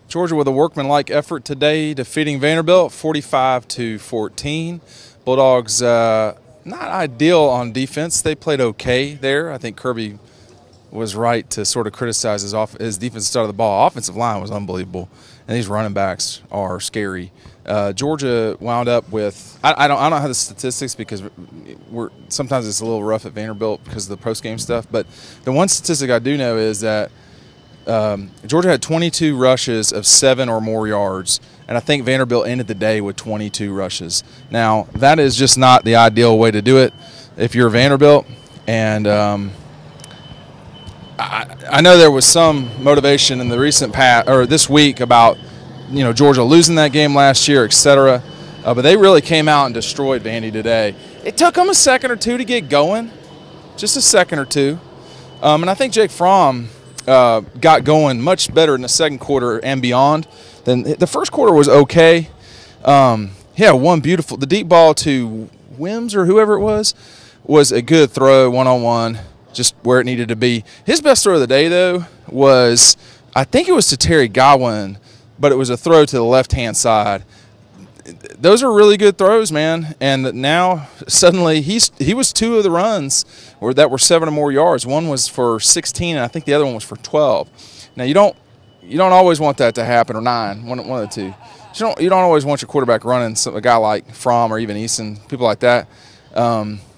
Georgia with a workmanlike effort today, defeating Vanderbilt 45-14. Bulldogs not ideal on defense. They played okay there. I think Kirby was right to sort of criticize his defensive side of the ball. Offensive line was unbelievable, and these running backs are scary. Georgia wound up with I don't have the statistics because sometimes it's a little rough at Vanderbilt because of the post game stuff. But the one statistic I do know is that Georgia had 22 rushes of 7 or more yards, and I think Vanderbilt ended the day with 22 rushes. Now, that is just not the ideal way to do it if you're Vanderbilt. And I know there was some motivation in the recent past or this week about Georgia losing that game last year, etc. But they really came out and destroyed Vandy today. It took them a second or two to get going, just a second or two. And I think Jake Fromm got going much better in the second quarter and beyond. Then the first quarter was okay. Yeah, the deep ball to Wims or whoever it was a good throw, one-on-one, just where it needed to be. His best throw of the day, though, was I think it was to Terry Godwin, but it was a throw to the left-hand side. Those are really good throws, man. And now suddenly he was 2 of the runs that were 7 or more yards. One was for 16, and I think the other one was for 12. Now you don't always want that to happen, or 9, one of the two. You don't always want your quarterback running a guy like Fromm or even Eason, people like that.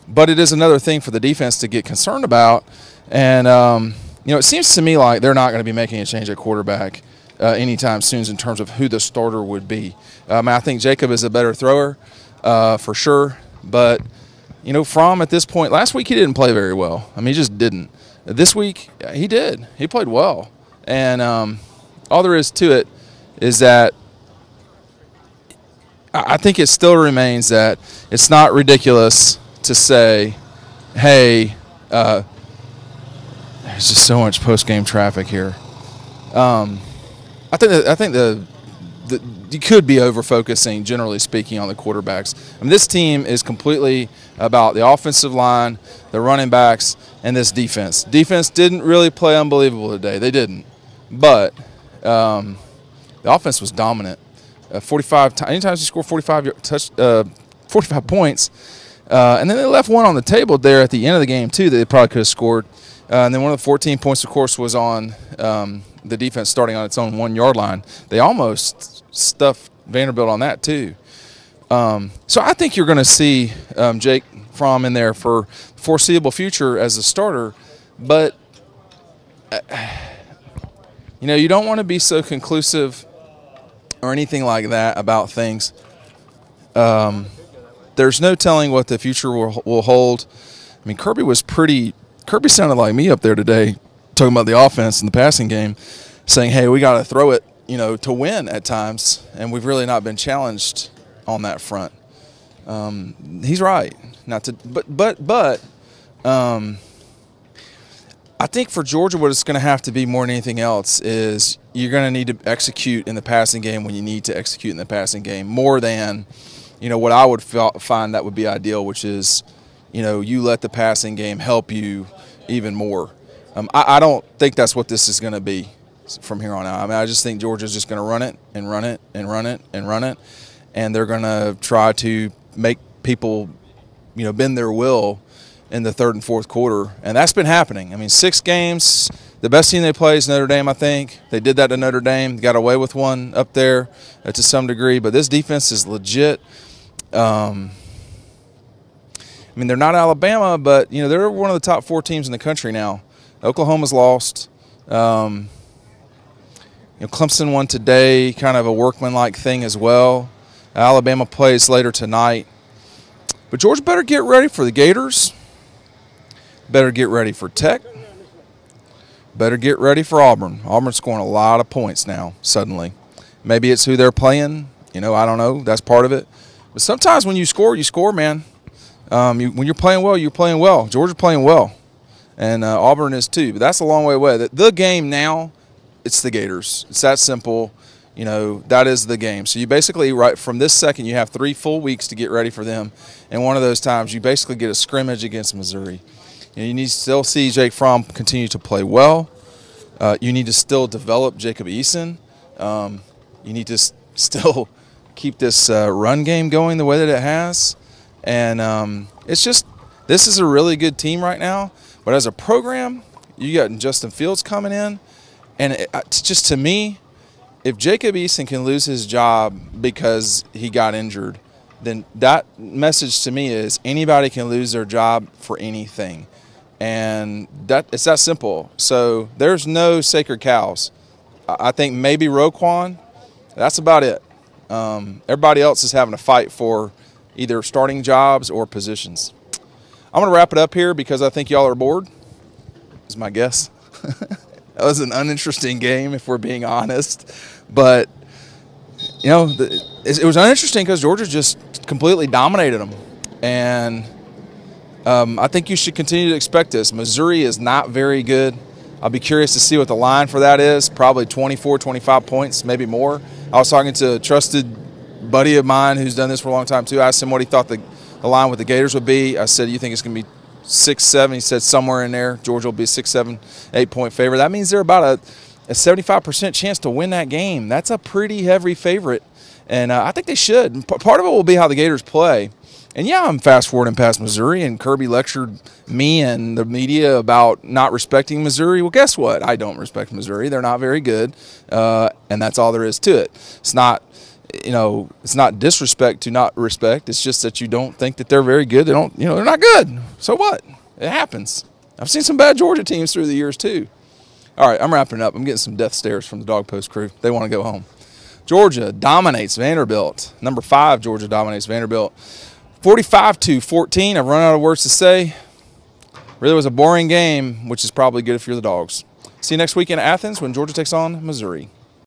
But it is another thing for the defense to get concerned about. And it seems to me like they're not going to be making a change at quarterback anytime soon in terms of who the starter would be. I think Jacob is a better thrower for sure, but Fromm at this point, last week he didn't play very well. I mean, he just didn't. This week he did. He played well, and all there is to it is that I think it still remains that it's not ridiculous to say, hey, there's just so much post-game traffic here. I think you could be over-focusing, generally speaking, on the quarterbacks. I mean, this team is completely about the offensive line, the running backs, and this defense. Defense didn't really play unbelievable today. They didn't. But the offense was dominant. 45 anytime you score 45 points, and then they left one on the table there at the end of the game, too, that they probably could have scored. And then one of the 14 points, of course, was on the defense starting on its own 1-yard line. They almost stuffed Vanderbilt on that, too. So I think you're going to see Jake Fromm in there for foreseeable future as a starter. But, you don't want to be so conclusive or anything like that about things. There's no telling what the future will hold. I mean, Kirby sounded like me up there today talking about the offense and the passing game, saying, hey, we got to throw it, to win at times, and we've really not been challenged on that front. He's right. But I think for Georgia what it's going to have to be more than anything else is you're going to need to execute in the passing game when you need to execute in the passing game more than, what I would find that would be ideal, which is, you let the passing game help you even more. I don't think that's what this is going to be from here on out. I mean, I just think Georgia's just going to run it and run it and run it and run it, and they're going to try to make people, bend their will in the third and fourth quarter, and that's been happening. I mean, 6 games, the best team they play is Notre Dame, I think. They did that to Notre Dame, got away with one up there to some degree, but this defense is legit. I mean, they're not Alabama, but, they're one of the top 4 teams in the country now. Oklahoma's lost. Clemson won today, kind of a workmanlike thing as well. Alabama plays later tonight. But Georgia better get ready for the Gators. Better get ready for Tech. Better get ready for Auburn. Auburn's scoring a lot of points now, suddenly. Maybe it's who they're playing. I don't know. That's part of it. But sometimes when you score, man. When you're playing well, you're playing well. Georgia's playing well. And Auburn is too. But that's a long way away. The game now, it's the Gators. It's that simple. That is the game. So you basically, right from this second, you have 3 full weeks to get ready for them. And one of those times, you basically get a scrimmage against Missouri. You need to still see Jake Fromm continue to play well. You need to still develop Jacob Eason. You need to still keep this run game going the way that it has. And it's just, this is a really good team right now. But as a program, you got Justin Fields coming in. And it's just, to me, if Jacob Eason can lose his job because he got injured, then that message to me is anybody can lose their job for anything. And it's that simple. So there's no sacred cows. I think maybe Roquan, that's about it. Everybody else is having to fight for either starting jobs or positions. I'm going to wrap it up here because I think y'all are bored, is my guess. That was an uninteresting game, if we're being honest. But, you know, it was uninteresting because Georgia just completely dominated them. And I think you should continue to expect this. Missouri is not very good. I'll be curious to see what the line for that is. Probably 24, 25 points, maybe more. I was talking to a trusted buddy of mine who's done this for a long time, too. I asked him what he thought the line with the Gators would be. I said, you think it's going to be 6-7? He said somewhere in there. Georgia will be a 6-7, 8-point favorite. That means they're about a 75% chance to win that game. That's a pretty heavy favorite, and I think they should. Part of it will be how the Gators play. And, yeah, I'm fast-forwarding past Missouri, and Kirby lectured me and the media about not respecting Missouri. Well, guess what? I don't respect Missouri. They're not very good, and that's all there is to it. It's not, you know, it's not disrespect to not respect. It's just that you don't think that they're very good. They don't, you know, they're not good. So what? It happens. I've seen some bad Georgia teams through the years, too. All right, I'm wrapping up. I'm getting some death stares from the Dog Post crew. They want to go home. Georgia dominates Vanderbilt. Number 5, Georgia dominates Vanderbilt. 45-14. I've run out of words to say. Really was a boring game, which is probably good if you're the Dogs. See you next week in Athens when Georgia takes on Missouri.